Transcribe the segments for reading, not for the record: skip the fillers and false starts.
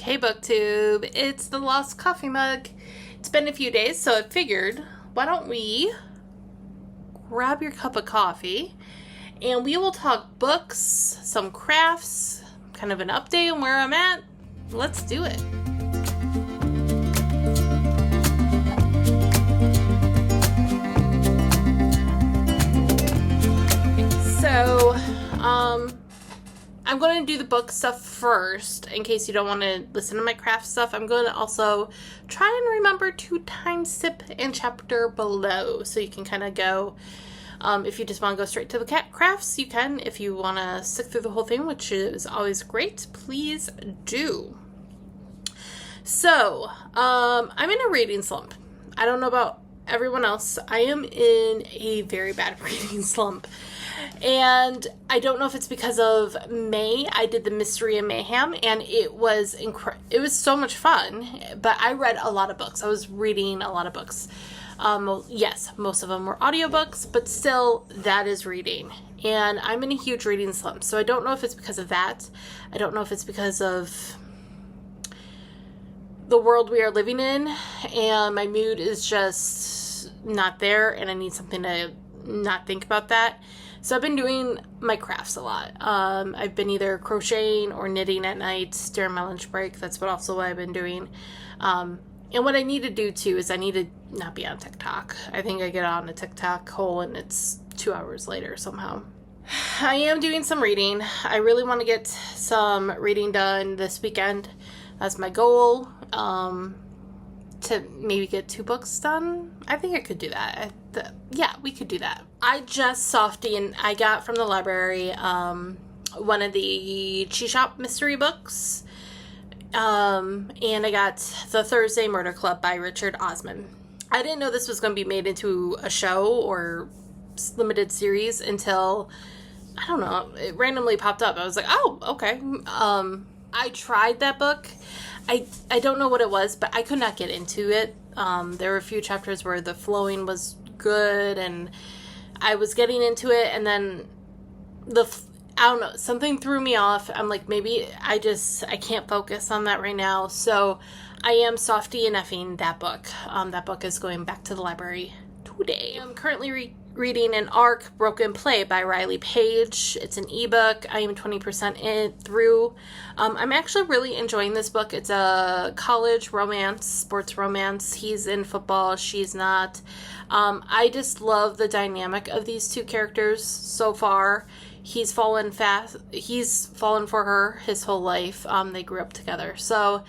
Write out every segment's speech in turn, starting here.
Hey BookTube, it's the Lost Coffee Mug. It's been a few days, so I figured, why don't we grab your cup of coffee and we will talk books, some crafts, kind of an update on where I'm at. Let's do it. So, I'm going to do the book stuff first, in case you don't want to listen to my craft stuff. I'm going to also try and remember to time skip in chapter below, so you can kind of go, if you just want to go straight to the crafts, you can. If you want to stick through the whole thing, which is always great, please do. So, I'm in a reading slump. I don't know about everyone else. I am in a very bad reading slump. And I don't know if it's because of May. I did the Mystery and Mayhem, and it was it was so much fun. But I read a lot of books. I was reading a lot of books. Yes, most of them were audiobooks, but still, that is reading. And I'm in a huge reading slump. So I don't know if it's because of that. I don't know if it's because of the world we are living in, and my mood is just not there, and I need something to not think about that. So I've been doing my crafts a lot. I've been either crocheting or knitting at night during my lunch break. That's what I've been doing. And what I need to do too is I need to not be on TikTok. I think I get on a TikTok hole and it's 2 hours later somehow. I am doing some reading. I really want to get some reading done this weekend. That's my goal. To maybe get 2 books done. I think I could do that. Yeah, we could do that. I just softy and I got from the library one of the Cheese Shop mystery books. And I got The Thursday Murder Club by Richard Osman. I didn't know this was going to be made into a show or limited series until, I don't know, it randomly popped up. I was like, oh, okay. I tried that book. I don't know what it was, but I could not get into it. There were a few chapters where the flowing was good, and I was getting into it, and then I don't know, something threw me off. I'm like, maybe I can't focus on that right now. So I am softy and effing that book. That book is going back to the library today. I'm currently reading an arc, Broken Play by Riley Page. It's an ebook. I am 20% through. I'm actually really enjoying this book. It's a college romance, sports romance. He's in football, she's not. I just love the dynamic of these two characters so far. He's fallen for her his whole life. They grew up together. So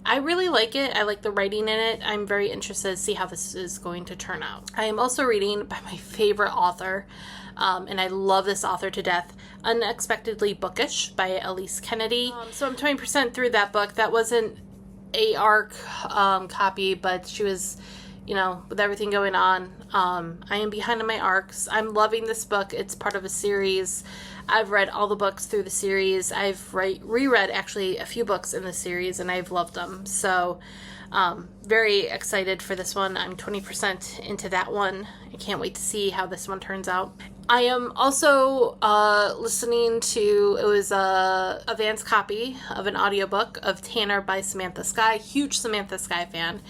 I really like it. I like the writing in it. I'm very interested to see how this is going to turn out. I am also reading by my favorite author, and I love this author to death, Unexpectedly Bookish by Elise Kennedy. So I'm 20% through that book. That wasn't a ARC copy, but she was, with everything going on. I am behind on my arcs. I'm loving this book. It's part of a series. I've read all the books through the series. I've reread actually a few books in the series, and I've loved them. So very excited for this one. I'm 20% into that one. I can't wait to see how this one turns out. I am also listening to, it was a advanced copy of an audiobook of Tanner by Samantha Skye. Huge Samantha Skye fan.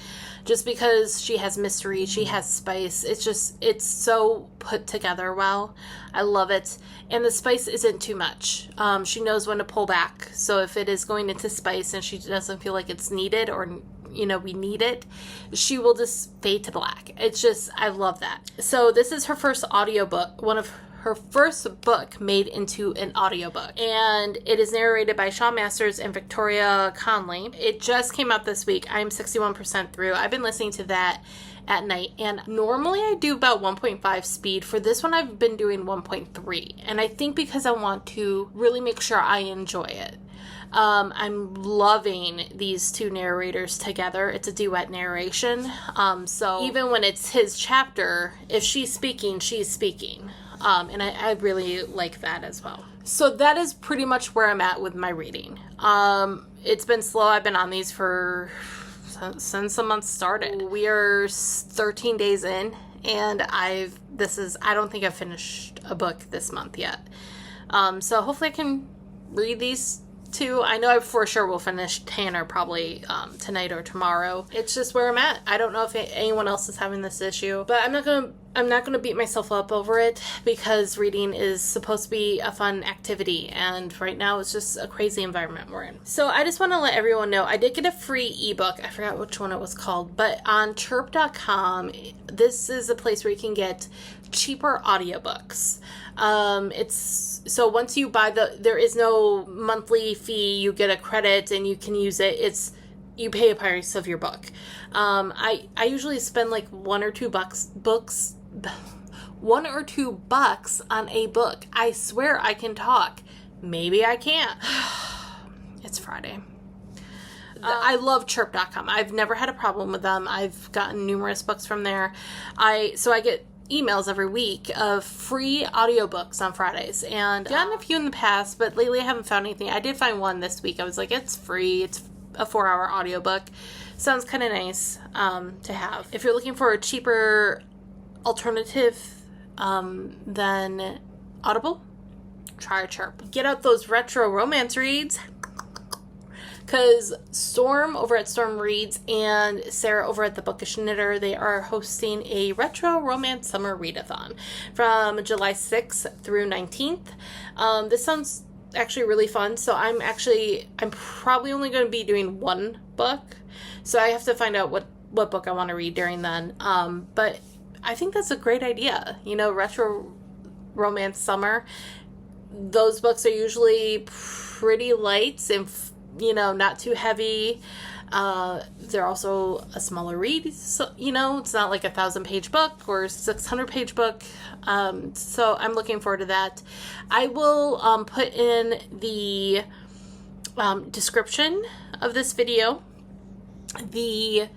Just because she has mystery, she has spice. It's so put together well. I love it. And the spice isn't too much. She knows when to pull back. So if it is going into spice and she doesn't feel like it's needed or, we need it, she will just fade to black. It's just, I love that. So this is her first audiobook, one of her first book made into an audiobook. And it is narrated by Sean Masters and Victoria Conley. It just came out this week. I'm 61% through. I've been listening to that at night, and normally I do about 1.5 speed. For this one, I've been doing 1.3. And I think because I want to really make sure I enjoy it. I'm loving these two narrators together. It's a duet narration. So even when it's his chapter, if she's speaking, she's speaking. And I really like that as well. So that is pretty much where I'm at with my reading. It's been slow. I've been on these since the month started. We are 13 days in, and I don't think I've finished a book this month yet. So hopefully I can read these too. I know I for sure will finish Tanner probably tonight or tomorrow. It's just where I'm at. I don't know if anyone else is having this issue, but I'm not gonna beat myself up over it, because reading is supposed to be a fun activity, and right now it's just a crazy environment we're in. So I just want to let everyone know I did get a free ebook. I forgot which one it was called, but on chirp.com, this is a place where you can get cheaper audiobooks. It's so once you buy there is no monthly fee. You get a credit and you can use it. You pay a price of your book. I usually spend like $1 or $2 on a book. I swear I can talk. Maybe I can't. It's Friday. I love chirp.com. I've never had a problem with them. I've gotten numerous books from there. So I get emails every week of free audiobooks on Fridays, and I've gotten a few in the past, but lately I haven't found anything. I did find one this week. I was like, it's free. It's a 4-hour audiobook. Sounds kind of nice to have. If you're looking for a cheaper alternative than Audible, try Chirp. Get out those retro romance reads, because Storm over at Storm Reads and Sarah over at the Bookish Knitter, they are hosting a retro romance summer readathon from July 6th through 19th. This sounds actually really fun. So I'm probably only going to be doing one book. So I have to find out what book I want to read during then. But I think that's a great idea. Retro romance summer. Those books are usually pretty light and not too heavy. They're also a smaller read, so it's not like a 1,000-page book or 600-page book. So I'm looking forward to that. I will put in the description of this video the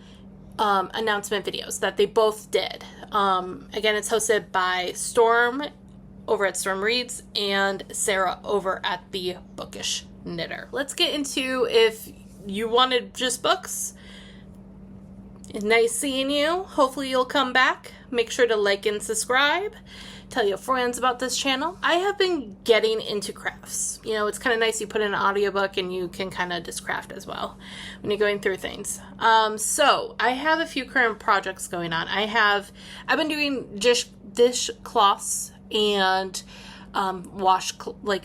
announcement videos that they both did. Again, it's hosted by Storm over at Storm Reads and Sarah over at the Bookish Knitter. Let's get into if you wanted just books. Nice seeing you. Hopefully you'll come back. Make sure to like and subscribe. Tell your friends about this channel. I have been getting into crafts. It's kind of nice. You put in an audiobook and you can kind of just craft as well when you're going through things. So I have a few current projects going on. I've been doing dishcloths and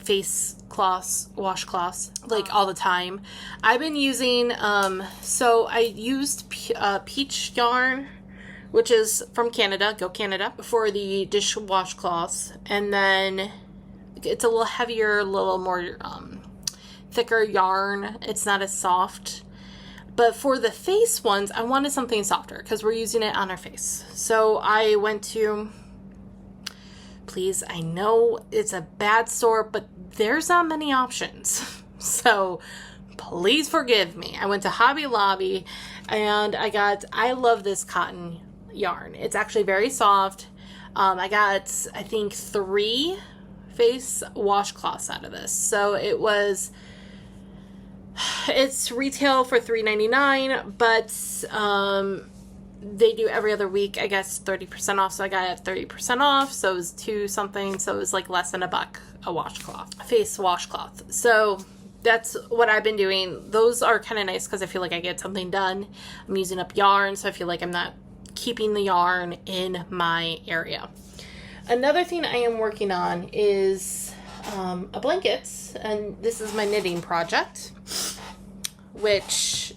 face cloths, washcloths, all the time. I've been using, so I used peach yarn, which is from Canada, go Canada, for the dish washcloths. And then it's a little heavier, a little more thicker yarn. It's not as soft. But for the face ones, I wanted something softer because we're using it on our face. So I went to, please, I know it's a bad store, but there's not many options. So please forgive me. I went to Hobby Lobby and I love this cotton yarn. It's actually very soft. I got, I think, 3 face washcloths out of this. So it's retail for $3.99, but they do every other week, I guess, 30% off. So I got it at 30% off. So it was $2 something. So it was like less than $1 a washcloth, a face washcloth. So that's what I've been doing. Those are kind of nice because I feel like I get something done. I'm using up yarn, so I feel like I'm not keeping the yarn in my area. Another thing I am working on is a blanket, and this is my knitting project, which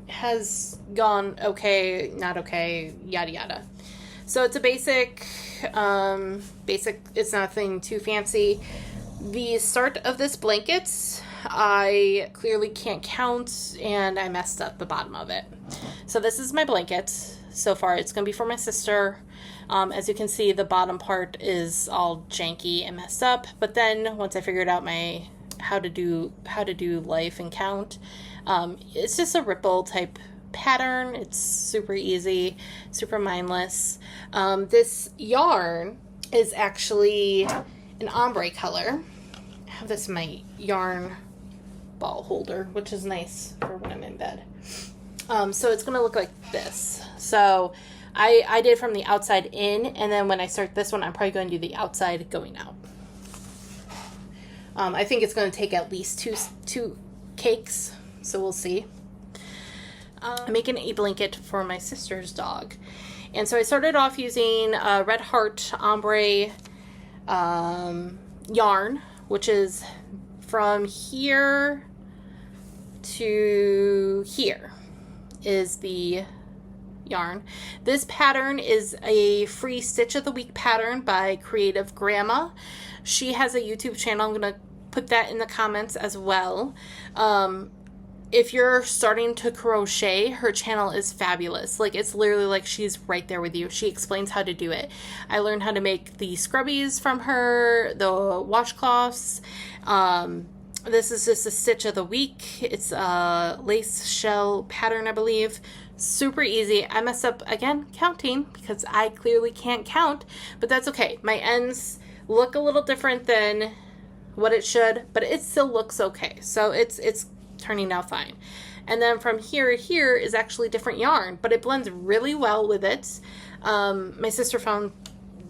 has gone okay, not okay, yada yada. So it's a basic, it's nothing too fancy. The start of this blanket, I clearly can't count, and I messed up the bottom of it. So this is my blanket. So far, it's going to be for my sister. As you can see, the bottom part is all janky and messed up. But then once I figured out how to do life and count, it's just a ripple type pattern. It's super easy, super mindless. This yarn is actually an ombre color. I have this in my yarn ball holder, which is nice for when I'm in bed. So it's going to look like this. So I did from the outside in, and then when I start this one, I'm probably going to do the outside going out. I think it's going to take at least two cakes, so we'll see. I'm making a blanket for my sister's dog. And so I started off using Red Heart Ombre yarn, which is from here to here is the yarn. This pattern is a free Stitch of the Week pattern by Creative Grandma. She has a YouTube channel. I'm going to put that in the comments as well. If you're starting to crochet, her channel is fabulous. Like, it's literally like she's right there with you. She explains how to do it. I learned how to make the scrubbies from her, the washcloths. This is just a Stitch of the Week. It's a lace shell pattern, I believe. Super easy. I messed up again counting because I clearly can't count, but that's okay. My ends look a little different than what it should, but it still looks okay. So it's turning out fine. And then from here to here is actually different yarn, but it blends really well with it. My sister found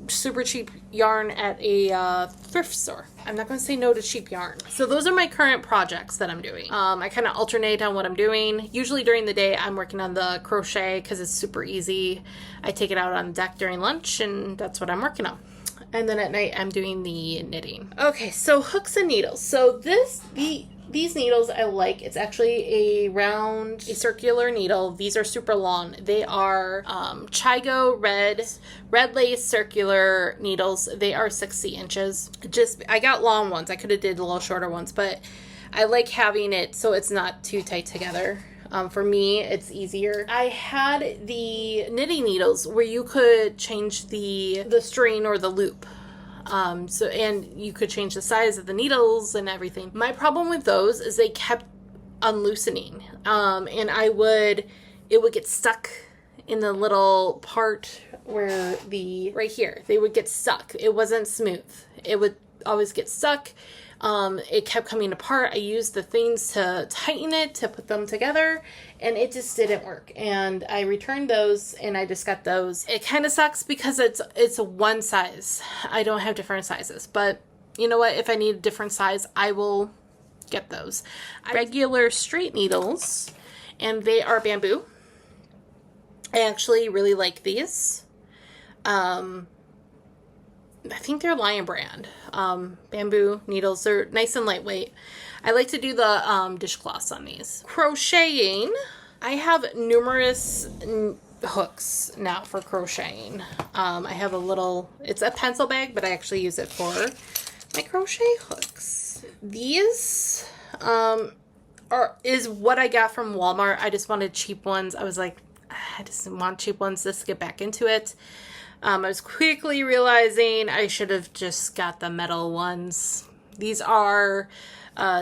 super cheap yarn at a thrift store. I'm not going to say no to cheap yarn. So those are my current projects that I'm doing. I kind of alternate on what I'm doing. Usually during the day I'm working on the crochet because it's super easy. I take it out on the deck during lunch and that's what I'm working on. And then at night I'm doing the knitting. Okay, so hooks and needles. So these needles I like. It's actually a circular needle. These are super long. They are Chigo red lace circular needles. They are 60 inches. I got long ones. I could have did a little shorter ones, but I like having it so it's not too tight together. For me, it's easier. I had the knitting needles where you could change the string or the loop. And you could change the size of the needles and everything. My problem with those is they kept unloosening. And it would get stuck in the little part where right here, they would get stuck. It wasn't smooth. It would always get stuck. It kept coming apart. I used the things to tighten it, to put them together, and it just didn't work. And I returned those, and I just got those. It kind of sucks because it's one size. I don't have different sizes, but you know what? If I need a different size, I will get those. Regular straight needles, and they are bamboo. I actually really like these. I think they're Lion brand. Bamboo needles. They're nice and lightweight. I like to do the dishcloths on these. Crocheting. I have numerous hooks now for crocheting. I have it's a pencil bag, but I actually use it for my crochet hooks. These is what I got from Walmart. I just wanted cheap ones. I was like, I just want cheap ones just to get back into it. I was quickly realizing I should have just got the metal ones. These are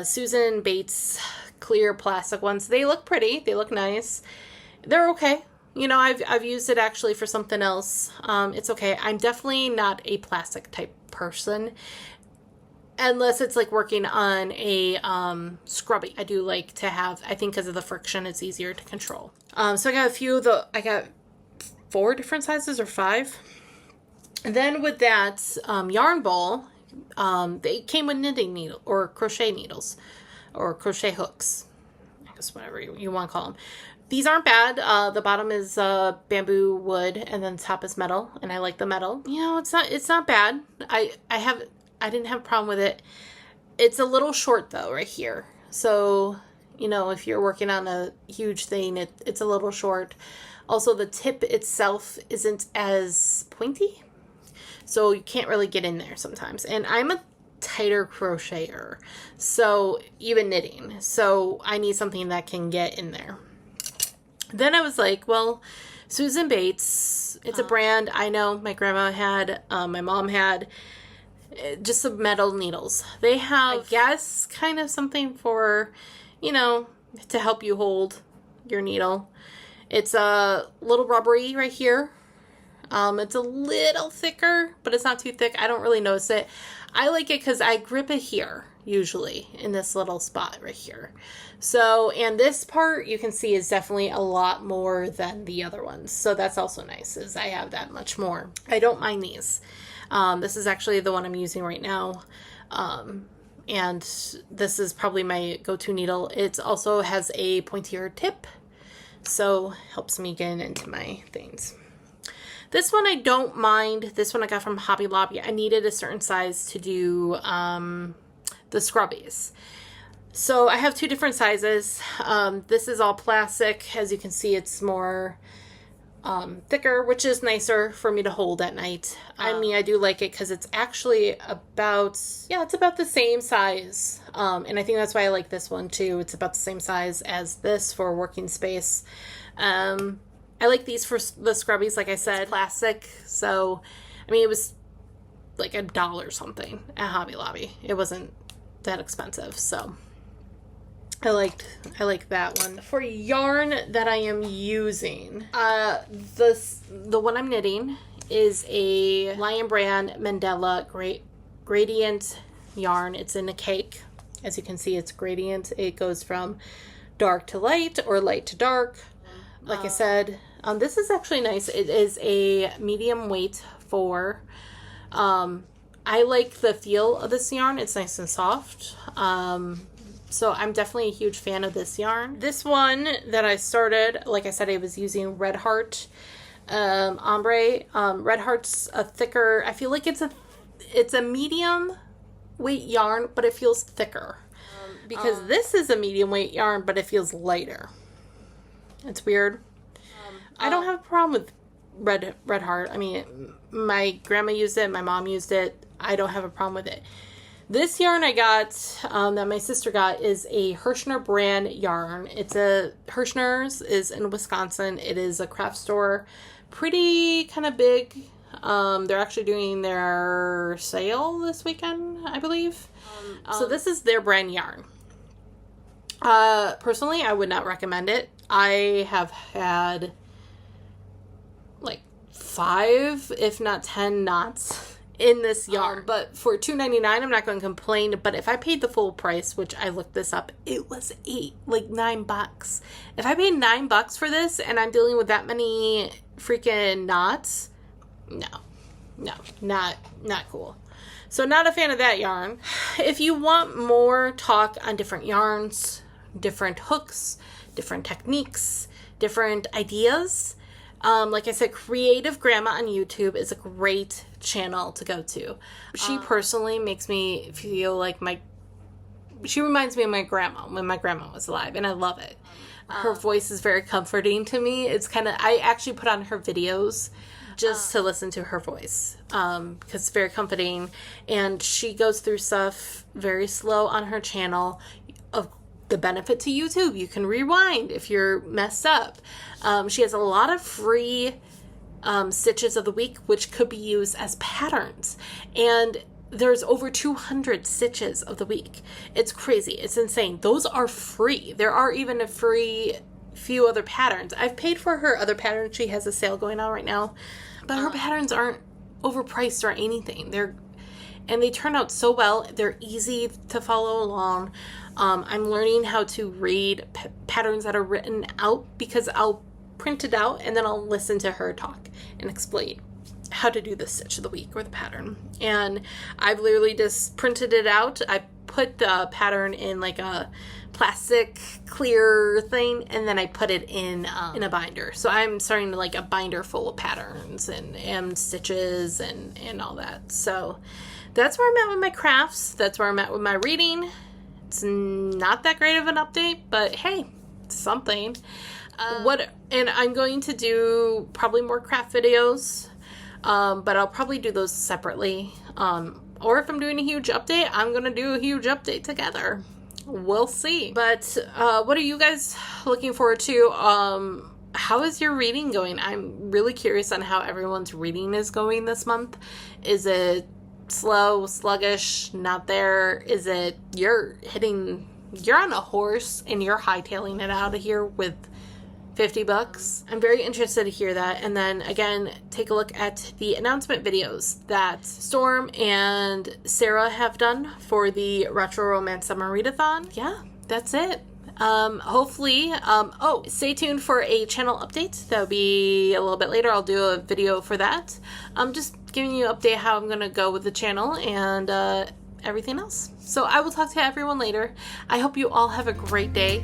Susan Bates clear plastic ones. They look pretty. They look nice. They're okay. You know, I've used it actually for something else. It's okay. I'm definitely not a plastic type person. Unless it's like working on a scrubby. I do like to have, I think because of the friction, it's easier to control. So I got I got 4 different sizes or 5. And then with that yarn ball, they came with knitting needle or crochet needles or crochet hooks. I guess whatever you want to call them. These aren't bad. The bottom is bamboo wood and then the top is metal, and I like the metal. You know, it's not bad. I didn't have a problem with it. It's a little short though right here. So, you know, if you're working on a huge thing, it's a little short. Also, the tip itself isn't as pointy, so you can't really get in there sometimes. And I'm a tighter crocheter, so even knitting. So I need something that can get in there. Then I was like, well, Susan Bates, it's a brand I know my grandma had, my mom had, just some metal needles. They have, I guess, kind of something for, you know, to help you hold your needle. It's a little rubbery right here. It's a little thicker, but it's not too thick. I don't really notice it. I like it because I grip it here, usually, in this little spot right here. So, and this part you can see is definitely a lot more than the other ones. So that's also nice, is I have that much more. I don't mind these. This is actually the one I'm using right now. and this is probably my go-to needle. It also has a pointier tip, so helps me get into my things. This one I don't mind. This one I got from Hobby Lobby. I needed a certain size to do the scrubbies. So I have two different sizes. This is all plastic. As you can see, it's more thicker, which is nicer for me to hold at night. I mean, I do like it because it's actually about, yeah, it's about the same size. And I think that's why I like this one too. It's about the same size as this for working space. I like these for the scrubbies, like I said, plastic. So, I mean, it was like $1 something at Hobby Lobby. It wasn't that expensive, so I like that one. For yarn that I am using, the one I'm knitting is a Lion Brand Mandela gradient yarn. It's in a cake. As you can see, it's gradient. It goes from dark to light or light to dark. Like I said, this is actually nice. It is a medium weight for, I like the feel of this yarn. It's nice and soft. So I'm definitely a huge fan of this yarn. This one that I started, like I said, I was using Red Heart ombre. Red Heart's a thicker, I feel like it's a medium weight yarn, but it feels thicker. Because this is a medium weight yarn, but it feels lighter. It's weird. I don't have a problem with Red Heart. I mean, my grandma used it, my mom used it. I don't have a problem with it. This yarn I got, that my sister got, is a Hirschner brand yarn. Hirschner's is in Wisconsin. It is a craft store, pretty kind of big. They're actually doing their sale this weekend, I believe. So this is their brand yarn. Personally, I would not recommend it. I have had like 5, if not 10 knots in this yarn, but for $2.99, I'm not going to complain. But if I paid the full price, which I looked this up, it was $9. If I paid $9 for this and I'm dealing with that many freaking knots, no, not cool. So not a fan of that yarn. If you want more talk on different yarns, different hooks, different techniques, different ideas, like I said, Creative Grandma on YouTube is a great channel to go to. She personally makes me feel like she reminds me of my grandma when my grandma was alive, and I love it. Her voice is very comforting to me. It's I actually put on her videos just to listen to her voice, because it's very comforting, and she goes through stuff very slow on her channel. Of the benefit to YouTube, you can rewind if you're messed up. She has a lot of free stitches of the week, which could be used as patterns, and there's over 200 stitches of the week. It's crazy. It's insane. Those are free. There are even a free few other patterns. I've paid for her other patterns. She has a sale going on right now, but her patterns aren't overpriced or anything. They turn out so well. They're easy to follow along. I'm learning how to read patterns that are written out, because I'll print it out and then I'll listen to her talk and explain how to do the stitch of the week or the pattern. And I've literally just printed it out. I put the pattern in like a plastic clear thing, and then I put it in a binder. So I'm starting to like a binder full of patterns and stitches and all that. So that's where I'm at with my crafts. That's where I'm at with my reading. It's not that great of an update, but hey, it's something. And I'm going to do probably more craft videos, but I'll probably do those separately. Or if I'm doing a huge update, I'm going to do a huge update together. We'll see. But what are you guys looking forward to? How is your reading going? I'm really curious on how everyone's reading is going this month. Is it slow, sluggish, not there? Is it you're on a horse and you're hightailing it out of here with $50? I'm very interested to hear that. And then again, take a look at the announcement videos that Storm and Sarah have done for the Retro Romance Summer Readathon. Yeah, that's it. Hopefully, stay tuned for a channel update. That'll be a little bit later. I'll do a video for that. I'm just giving you an update how I'm going to go with the channel, and everything else. So I will talk to everyone later. I hope you all have a great day.